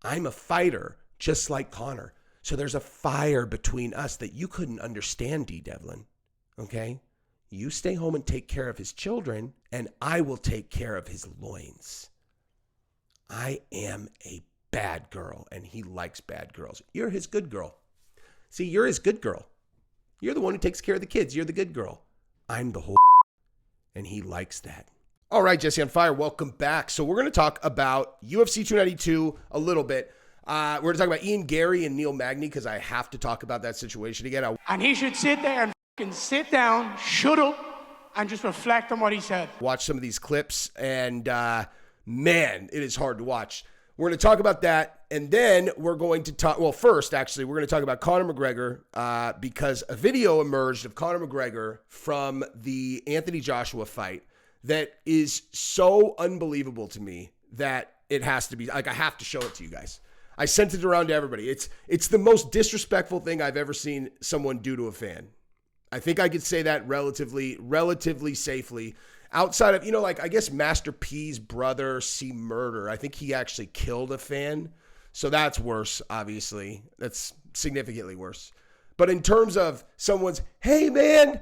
I'm a fighter just like Conor. So there's a fire between us that you couldn't understand, D. Devlin. Okay? You stay home and take care of his children, and I will take care of his loins. I am a bad girl, and he likes bad girls. You're his good girl. See, you're his good girl. You're the one who takes care of the kids. You're the good girl. I'm the whole and he likes that. All right, Jesse on Fire, welcome back. So we're going to talk about UFC 292 a little bit. We're going to talk about Ian Garry and Neil Magney because I have to talk about that situation again. And he should sit there and fucking sit down, shut up, and just reflect on what he said. Watch some of these clips, and man, it is hard to watch. We're going to talk about that, and then we're going to talk, well, first, actually, we're going to talk about Conor McGregor because a video emerged of Conor McGregor from the Anthony Joshua fight that is so unbelievable to me that it has to be, like, I have to show it to you guys. I sent it around to everybody. It's the most disrespectful thing I've ever seen someone do to a fan. I think I could say that relatively safely. Outside of, like, I guess Master P's brother, C. Murder, I think he actually killed a fan. So that's worse, obviously. That's significantly worse. But in terms of someone's, hey, man,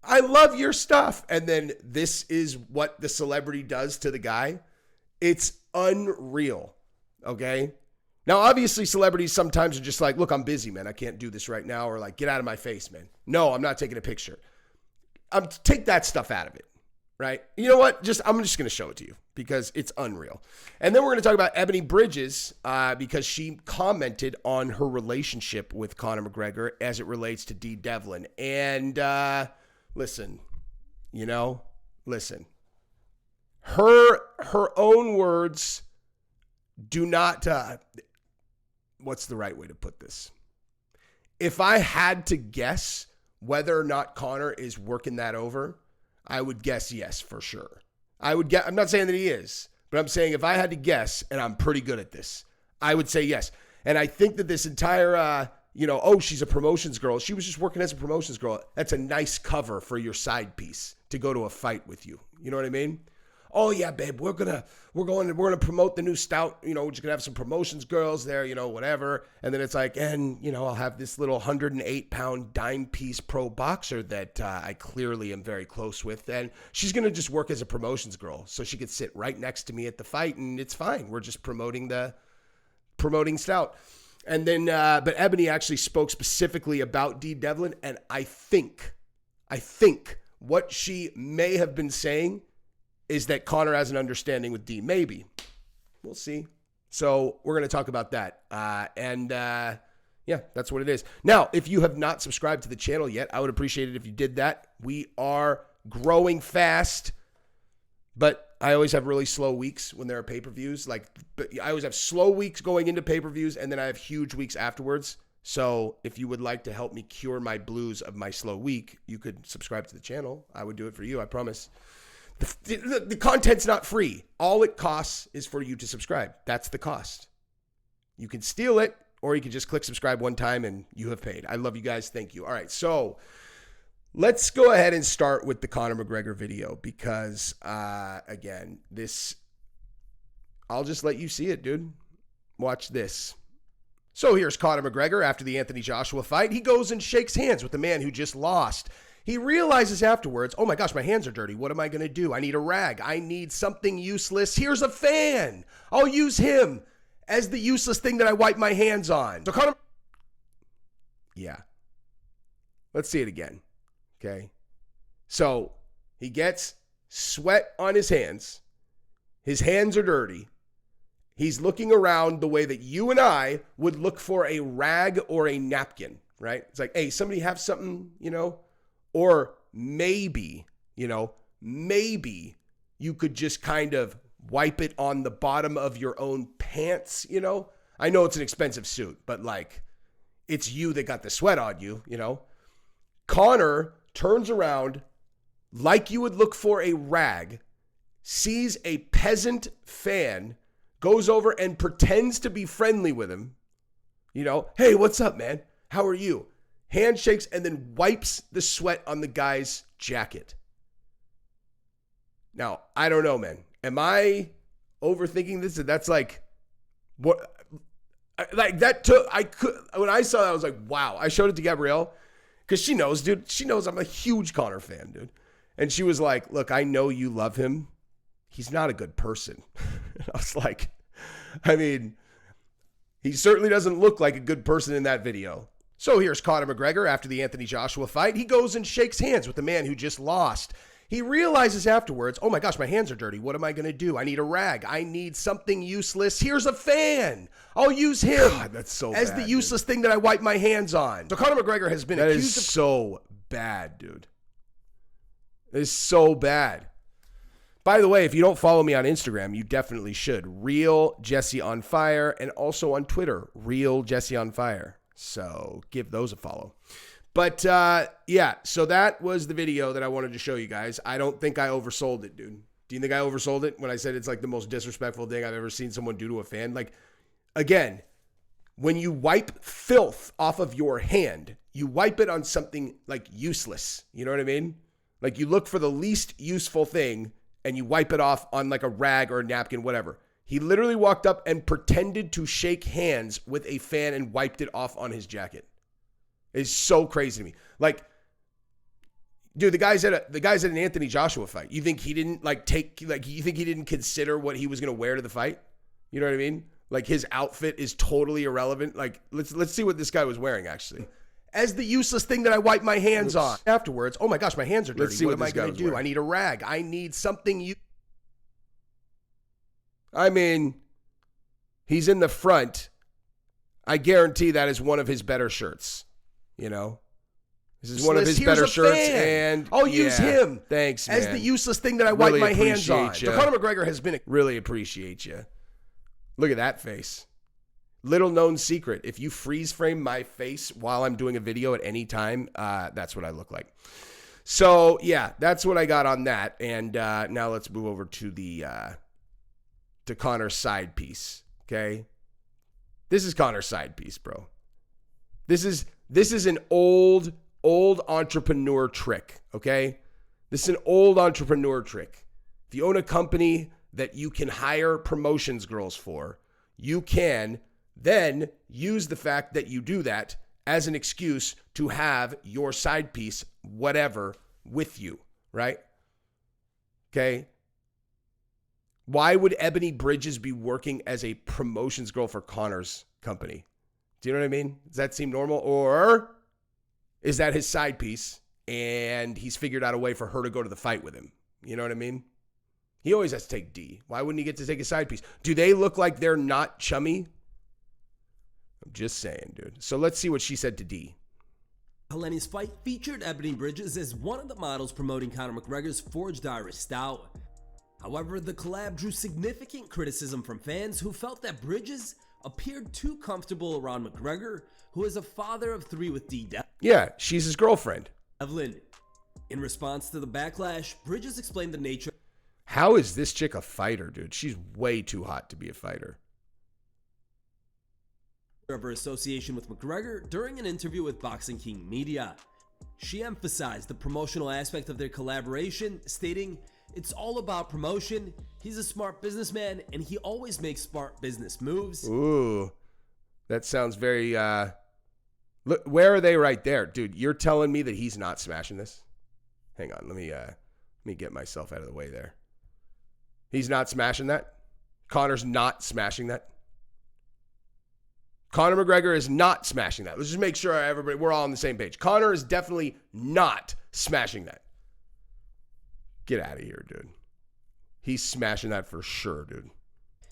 I love your stuff. And then this is what the celebrity does to the guy. It's unreal, okay? Now, obviously, celebrities sometimes are just like, look, I'm busy, man. I can't do this right now. Or like, get out of my face, man. No, I'm not taking a picture. Take that stuff out of it. Right? You know what? I'm just going to show it to you because it's unreal. And then we're going to talk about Ebony Bridges because she commented on her relationship with Conor McGregor as it relates to D. Devlin. And listen. Her own words do not, what's the right way to put this? If I had to guess whether or not Conor is working that over, I would guess yes, for sure. I'm not saying that he is, but I'm saying if I had to guess, and I'm pretty good at this, I would say yes. And I think that this entire, she's a promotions girl. She was just working as a promotions girl. That's a nice cover for your side piece to go to a fight with you. You know what I mean? Oh yeah, babe, we're gonna promote the new stout. We're just gonna have some promotions girls there, whatever. And then it's like, and I'll have this little 108-pound dime piece pro boxer that I clearly am very close with, and she's gonna just work as a promotions girl, so she could sit right next to me at the fight, and it's fine. We're just promoting stout. And then, but Ebony actually spoke specifically about D. Devlin, and I think what she may have been saying is that Conor has an understanding with D. Maybe. We'll see. So we're going to talk about that. Yeah, that's what it is. Now, if you have not subscribed to the channel yet, I would appreciate it if you did that. We are growing fast, but I always have really slow weeks when there are pay-per-views. I always have slow weeks going into pay-per-views, and then I have huge weeks afterwards. So if you would like to help me cure my blues of my slow week, you could subscribe to the channel. I would do it for you, I promise. The content's not free. All it costs is for you to subscribe. That's the cost. You can steal it, or you can just click subscribe one time and you have paid. I love you guys. Thank you. All right, so let's go ahead and start with the Conor McGregor video because, again, I'll just let you see it, dude. Watch this. So here's Conor McGregor after the Anthony Joshua fight. He goes and shakes hands with the man who just lost. He realizes afterwards, oh my gosh, my hands are dirty. What am I going to do? I need a rag. I need something useless. Here's a fan. I'll use him as the useless thing that I wipe my hands on. So Conor, yeah. Let's see it again. Okay. So he gets sweat on his hands. His hands are dirty. He's looking around the way that you and I would look for a rag or a napkin, right? It's like, hey, somebody have something, Or maybe you could just kind of wipe it on the bottom of your own pants, I know it's an expensive suit, but it's you that got the sweat on you, Conor turns around like you would look for a rag, sees a peasant fan, goes over and pretends to be friendly with him. Hey, what's up, man? How are you? Handshakes, and then wipes the sweat on the guy's jacket. Now, I don't know, man. Am I overthinking this? That's like, what? Like that took, when I saw that, I was like, wow. I showed it to Gabrielle because she knows, dude. She knows I'm a huge Conor fan, dude. And she was like, look, I know you love him. He's not a good person. And I was like, I mean, he certainly doesn't look like a good person in that video. So here's Conor McGregor after the Anthony Joshua fight. He goes and shakes hands with the man who just lost. He realizes afterwards, oh my gosh, my hands are dirty. What am I going to do? I need a rag. I need something useless. Here's a fan. I'll use him. God, that's so as bad, the useless thing that I wipe my hands on. So Conor McGregor has been accused of... That is so bad, dude. It is so bad. By the way, if you don't follow me on Instagram, you definitely should. Real Jesse on Fire, and also on Twitter, Real Jesse on Fire. So give those a follow. But yeah, so that was the video that I wanted to show you guys. I don't think I oversold it, dude. Do you think I oversold it when I said it's like the most disrespectful thing I've ever seen someone do to a fan? Like, again, when you wipe filth off of your hand, you wipe it on something like useless. You know what I mean? Like you look for the least useful thing and you wipe it off on like a rag or a napkin, whatever. He literally walked up and pretended to shake hands with a fan and wiped it off on his jacket. It's so crazy to me. Like, dude, the guys at an Anthony Joshua fight. You think he didn't you think he didn't consider what he was going to wear to the fight? You know what I mean? Like his outfit is totally irrelevant. Like let's see what this guy was wearing actually. As the useless thing that I wipe my hands on. Afterwards, oh my gosh, my hands are dirty. Let's see what am I going to do? Wearing. I need a rag. I need something I mean, he's in the front. I guarantee that is one of his better shirts. You know, this is one of his better shirts, and I'll use him. Thanks, man. As the useless thing that I wipe my hands on. So Conor McGregor has been really appreciate you. Look at that face. Little known secret: if you freeze frame my face while I'm doing a video at any time, that's what I look like. So yeah, that's what I got on that. And now let's move over to the to Conor's side piece. Okay, this is Conor's side piece, bro. This is an old entrepreneur trick, okay? This is an old entrepreneur trick. If you own a company that you can hire promotions girls for, you can then use the fact that you do that as an excuse to have your side piece, whatever, with you, right? Okay? Why would Ebony Bridges be working as a promotions girl for Conor's company? Do you know what I mean? Does that seem normal? Or is that his side piece and he's figured out a way for her to go to the fight with him? You know what I mean? He always has to take D. Why wouldn't he get to take a side piece? Do they look like they're not chummy? I'm just saying, dude. So let's see what she said to D. Helena's fight featured Ebony Bridges as one of the models promoting Conor McGregor's Forged Irish Stout. However, the collab drew significant criticism from fans who felt that Bridges appeared too comfortable around McGregor, who is a father of 3 with D. Yeah, she's his girlfriend. Devlin. In response to the backlash, Bridges explained the nature. How is this chick a fighter, dude? She's way too hot to be a fighter. Of her association with McGregor during an interview with Boxing King Media. She emphasized the promotional aspect of their collaboration, stating, "It's all about promotion. He's a smart businessman, and he always makes smart business moves." Ooh, that sounds very, look, where are they right there? Dude, you're telling me that he's not smashing this? Hang on, let me get myself out of the way there. He's not smashing that? Conor's not smashing that? Conor McGregor is not smashing that. Let's just make sure we're all on the same page. Conor is definitely not smashing that. Get out of here, dude. He's smashing that for sure, dude.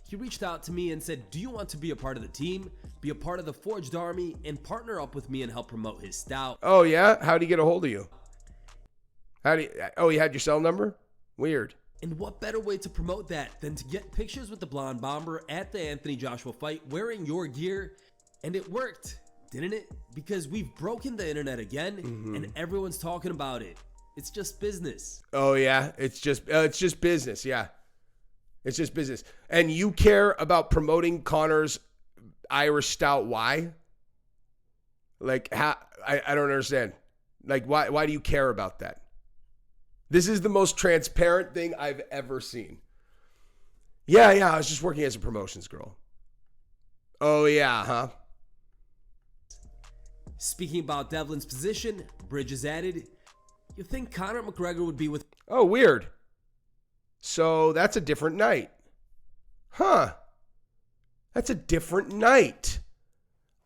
He reached out to me and said, "Do you want to be a part of the team, be a part of the Forged Army, and partner up with me and help promote his stout?" Oh, yeah? How'd he get a hold of you? He had your cell number? Weird. And what better way to promote that than to get pictures with the Blonde Bomber at the Anthony Joshua fight wearing your gear? And it worked, didn't it? Because we've broken the internet again, and everyone's talking about it. It's just business. Oh, yeah? It's just business, yeah. It's just business. And you care about promoting Conor's Irish Stout. Why? Like, how? I don't understand. Like, why do you care about that? This is the most transparent thing I've ever seen. Yeah, I was just working as a promotions girl. Oh, yeah, huh? Speaking about Devlin's position, Bridges added, "You think Conor McGregor would be with..." Oh, weird. So that's a different night. Huh. That's a different night.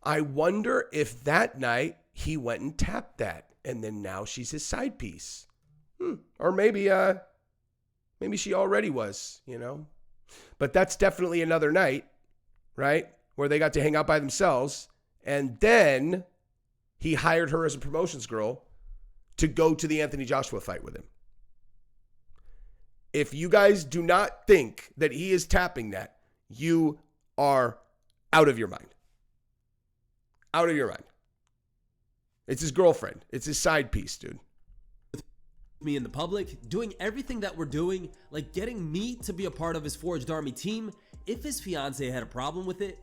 I wonder if that night he went and tapped that, and then now she's his side piece. Or maybe she already was, you know. But that's definitely another night, right, where they got to hang out by themselves, and then he hired her as a promotions girl to go to the Anthony Joshua fight with him. If you guys do not think that he is tapping that, you are out of your mind. Out of your mind. It's his girlfriend. It's his side piece, dude. Me in the public, doing everything that we're doing, like getting me to be a part of his Forged Army team, if his fiance had a problem with it.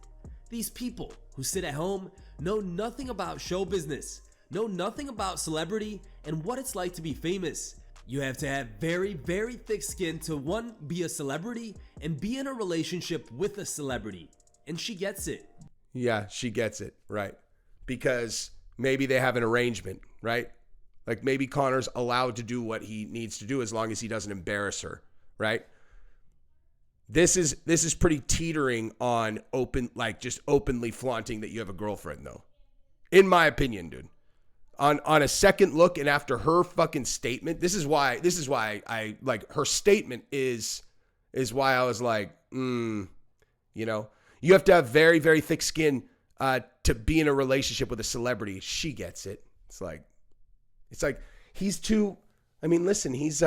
These people who sit at home know nothing about show business, know nothing about celebrity and what it's like to be famous. You have to have very, very thick skin to, one, be a celebrity and be in a relationship with a celebrity. And she gets it. Yeah, she gets it, right? Because maybe they have an arrangement, right? Like maybe Conor's allowed to do what he needs to do as long as he doesn't embarrass her, right? This is pretty teetering on open, like just openly flaunting that you have a girlfriend, though. In my opinion, dude. On a second look and after her fucking statement, this is why I like her statement is why I was like, you know, you have to have very, very thick skin to be in a relationship with a celebrity. She gets it. It's like he's too, I mean, listen, he's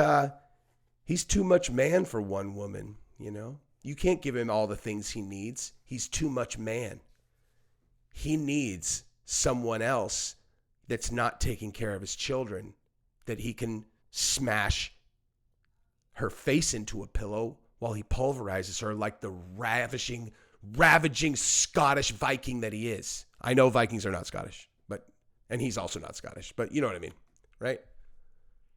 too much man for one woman, you know? You can't give him all the things he needs. He's too much man. He needs someone else that's not taking care of his children, that he can smash her face into a pillow while he pulverizes her like the ravaging Scottish Viking that he is. I know Vikings are not Scottish, and he's also not Scottish, but you know what I mean, right?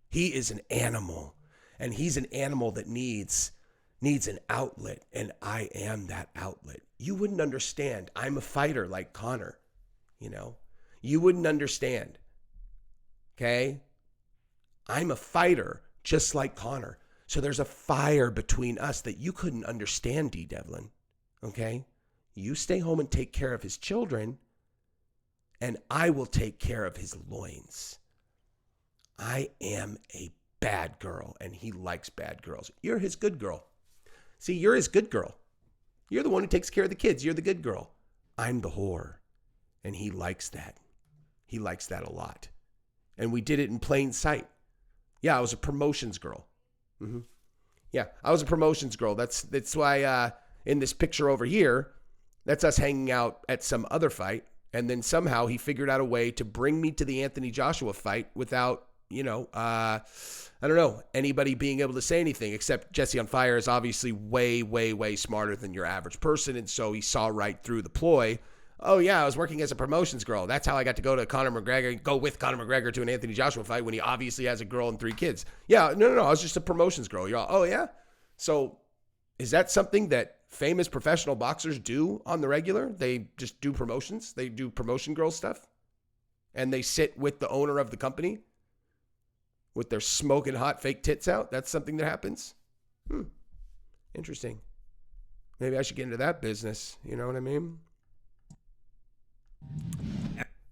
He is an animal, and he's an animal that needs an outlet, and I am that outlet. You wouldn't understand. I'm a fighter like Conor, you know? You wouldn't understand, okay? I'm a fighter just like Conor. So there's a fire between us that you couldn't understand, D. Devlin, okay? You stay home and take care of his children, and I will take care of his loins. I am a bad girl, and he likes bad girls. You're his good girl. See, you're his good girl. You're the one who takes care of the kids. You're the good girl. I'm the whore, and he likes that. He likes that a lot. And we did it in plain sight. Yeah, I was a promotions girl. Yeah, I was a promotions girl. That's why in this picture over here, that's us hanging out at some other fight. And then somehow he figured out a way to bring me to the Anthony Joshua fight without, you know, I don't know, anybody being able to say anything, except Jesse on Fire is obviously way, way, way smarter than your average person. And so he saw right through the ploy. Oh, yeah, I was working as a promotions girl. That's how I got to go with Conor McGregor to an Anthony Joshua fight when he obviously has a girl and 3 kids. Yeah, no, I was just a promotions girl. You're all, oh, yeah? So is that something that famous professional boxers do on the regular? They just do promotions? They do promotion girl stuff? And they sit with the owner of the company with their smoking hot fake tits out? That's something that happens? Interesting. Maybe I should get into that business. You know what I mean?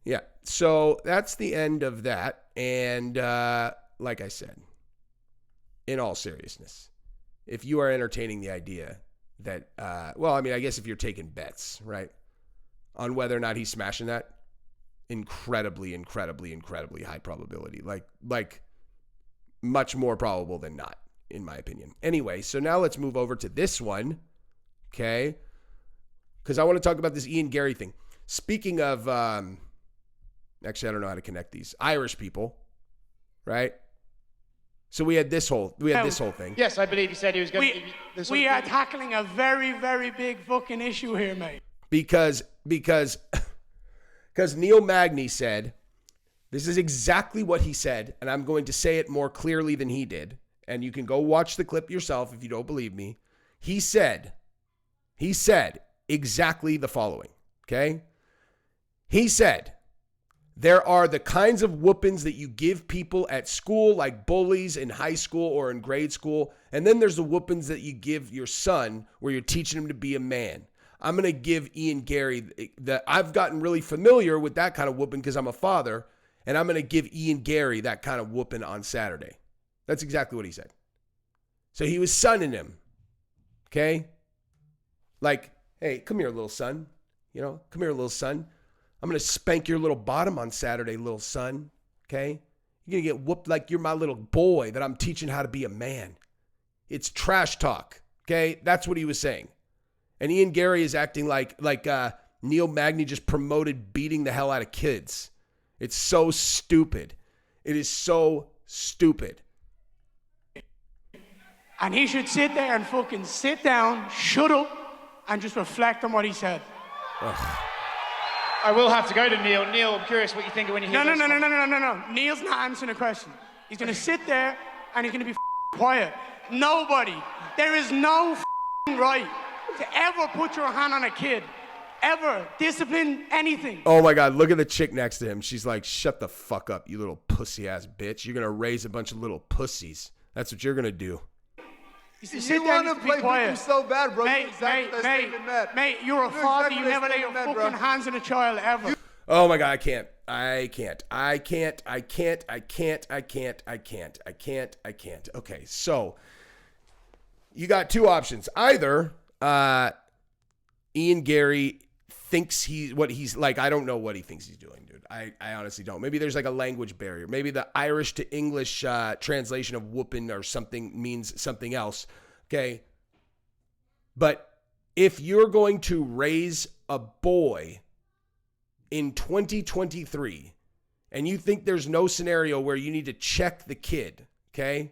Yeah, so that's the end of that. And like I said, in all seriousness, if you are entertaining the idea that, well, I mean, I guess if you're taking bets, right, on whether or not he's smashing that, incredibly, incredibly, incredibly high probability. Like much more probable than not, in my opinion. Anyway, so now let's move over to this one, okay? Because I want to talk about this Ian Garry thing. Speaking of, actually, I don't know how to connect these. Irish people, right? So we had this whole thing. Yes, I believe he said he was going to... We are tackling a very, very big fucking issue here, mate. Because Neil Magney said, this is exactly what he said, and I'm going to say it more clearly than he did, and you can go watch the clip yourself if you don't believe me. He said exactly the following. Okay? He said, there are the kinds of whoopings that you give people at school, like bullies in high school or in grade school. And then there's the whoopings that you give your son where you're teaching him to be a man. I'm going to give Ian Garry that I've gotten really familiar with that kind of whooping because I'm a father. And I'm going to give Ian Garry that kind of whooping on Saturday. That's exactly what he said. So he was sonning him. Okay? Like, hey, come here, little son. You know, come here, little son. I'm going to spank your little bottom on Saturday, little son. Okay? You're going to get whooped like you're my little boy that I'm teaching how to be a man. It's trash talk. Okay? That's what he was saying. And Ian Garry is acting like Neil Magney just promoted beating the hell out of kids. It's so stupid. It is so stupid. And he should sit there and fucking sit down, shut up, and just reflect on what he said. Ugh. I will have to go to Neil. Neil, I'm curious what you think when you hear this. No. Neil's not answering a question. He's going to sit there and he's going to be quiet. Nobody, there is no right to ever put your hand on a kid. Ever. Discipline anything. Oh my God, look at the chick next to him. She's like, shut the fuck up, you little pussy-ass bitch. You're going to raise a bunch of little pussies. That's what you're going to do. You want to play victim so bad, bro. Mate, you're a father. You never lay your fucking hands on a child ever. Oh my God, I can't. Okay, so you got two options. Either Ian Garry thinks he's like, I don't know what he thinks he's doing, dude. I honestly don't. Maybe there's like a language barrier. Maybe the Irish to English translation of whooping or something means something else. Okay. But if you're going to raise a boy in 2023 and you think there's no scenario where you need to check the kid, okay?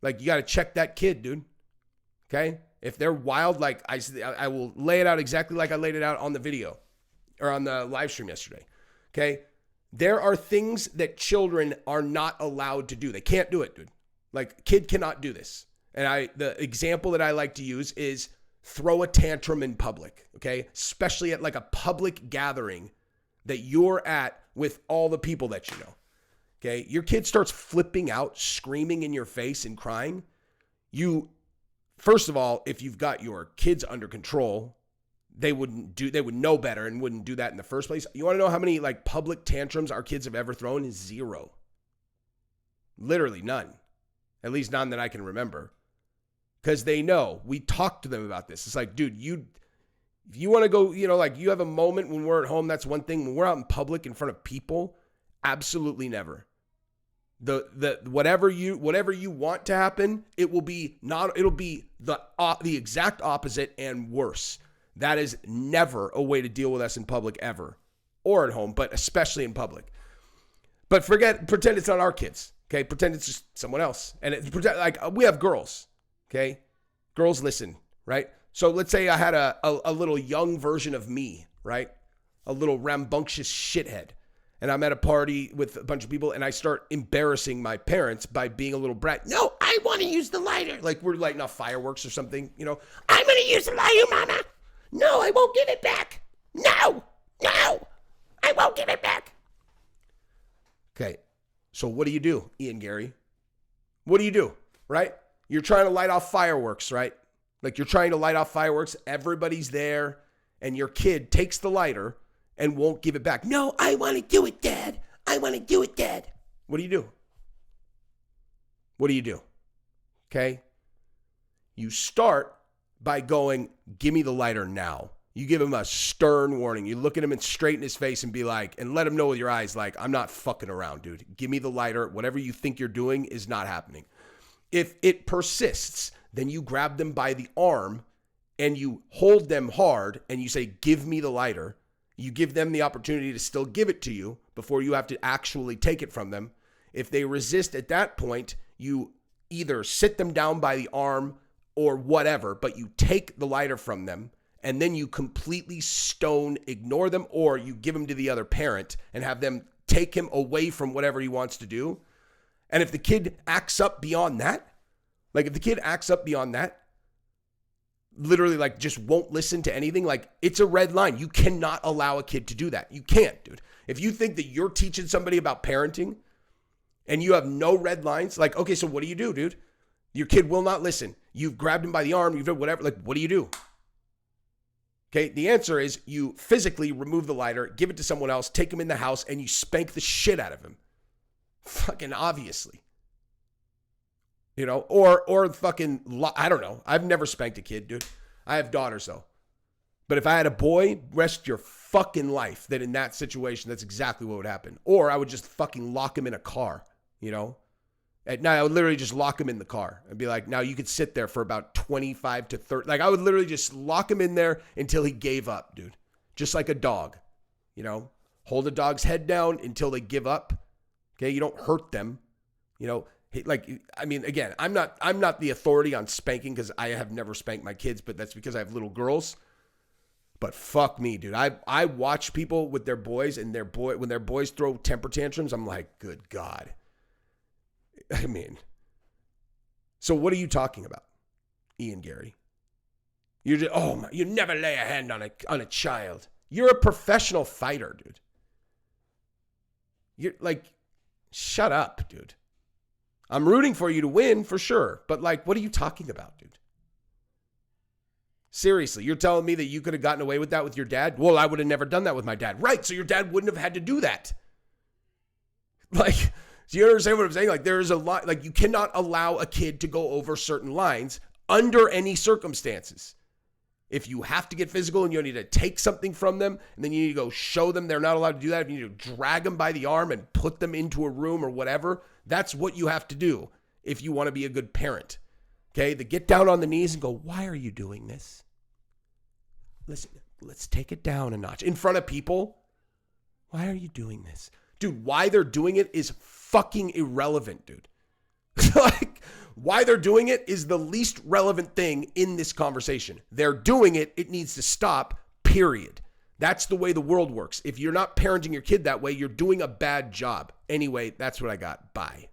Like you got to check that kid, dude. Okay? If they're wild, like I will lay it out exactly like I laid it out on the video or on the live stream yesterday. Okay? There are things that children are not allowed to do. They can't do it, dude. Like kid cannot do this. And the example that I like to use is throw a tantrum in public, okay? Especially at like a public gathering that you're at with all the people that you know. Okay? Your kid starts flipping out, screaming in your face and crying. First of all, if you've got your kids under control, they would know better and wouldn't do that in the first place. You want to know how many like public tantrums our kids have ever thrown? Is zero. Literally none. At least none that I can remember. Because they know. We talked to them about this. It's like, dude, if you want to go, like you have a moment when we're at home, that's one thing. When we're out in public in front of people, absolutely never. The whatever you want to happen, it'll be the exact opposite and worse. That is never a way to deal with us in public ever, or at home, but especially in public. But pretend it's not our kids, okay? Pretend it's just someone else, and pretend like we have girls, okay? Girls listen, right? So let's say I had a little young version of me, right? A little rambunctious shithead. And I'm at a party with a bunch of people and I start embarrassing my parents by being a little brat. No, I want to use the lighter. Like we're lighting off fireworks or something, I'm going to use the lighter, mama. No, I won't give it back. No, I won't give it back. Okay, so what do you do, Ian Garry? What do you do, right? You're trying to light off fireworks, right? Like you're trying to light off fireworks. Everybody's there and your kid takes the lighter and won't give it back. No, I want to do it, Dad. I want to do it, Dad. What do you do? What do you do? Okay? You start by going, give me the lighter now. You give him a stern warning. You look at him straight in his face and be like, and let him know with your eyes, like, I'm not fucking around, dude. Give me the lighter. Whatever you think you're doing is not happening. If it persists, then you grab them by the arm and you hold them hard and you say, give me the lighter. You give them the opportunity to still give it to you before you have to actually take it from them. If they resist at that point, you either sit them down by the arm or whatever, but you take the lighter from them and then you completely ignore them, or you give them to the other parent and have them take him away from whatever he wants to do. And if the kid acts up beyond that, literally like just won't listen to anything, like it's a red line. You cannot allow a kid to do that. You can't, dude. If you think that you're teaching somebody about parenting and you have no red lines, like, okay, so what do you do, dude? Your kid will not listen. You've grabbed him by the arm, you've done whatever, like, what do you do? Okay, the answer is you physically remove the lighter, give it to someone else, take him in the house, and you spank the shit out of him. Fucking obviously. You know, or fucking, I don't know. I've never spanked a kid, dude. I have daughters, though. But if I had a boy, rest your fucking life that in that situation, that's exactly what would happen. Or I would just fucking lock him in a car, you know? At night, I would literally just lock him in the car and be like, now you could sit there for about 25 to 30. Like, I would literally just lock him in there until he gave up, dude. Just like a dog, you know? Hold a dog's head down until they give up. Okay, you don't hurt them, you know? Like, I mean, again, I'm not the authority on spanking because I have never spanked my kids, but that's because I have little girls. But fuck me, dude. I watch people with their boys and when their boys throw temper tantrums, I'm like, good God. I mean, so what are you talking about, Ian Garry? You're just, you never lay a hand on a child. You're a professional fighter, dude. You're like, shut up, dude. I'm rooting for you to win for sure. But like, what are you talking about, dude? Seriously, you're telling me that you could have gotten away with that with your dad? Well, I would have never done that with my dad. Right, so your dad wouldn't have had to do that. Like, do you understand what I'm saying? Like, there's a lot, like, you cannot allow a kid to go over certain lines under any circumstances. If you have to get physical and you need to take something from them, and then you need to go show them they're not allowed to do that, if you need to drag them by the arm and put them into a room or whatever, that's what you have to do if you want to be a good parent. Okay? The get down on the knees and go, why are you doing this? Listen, let's take it down a notch. In front of people, why are you doing this? Dude, why they're doing it is fucking irrelevant, dude. Like, why they're doing it is the least relevant thing in this conversation. They're doing it. It needs to stop, period. That's the way the world works. If you're not parenting your kid that way, you're doing a bad job. Anyway, that's what I got. Bye.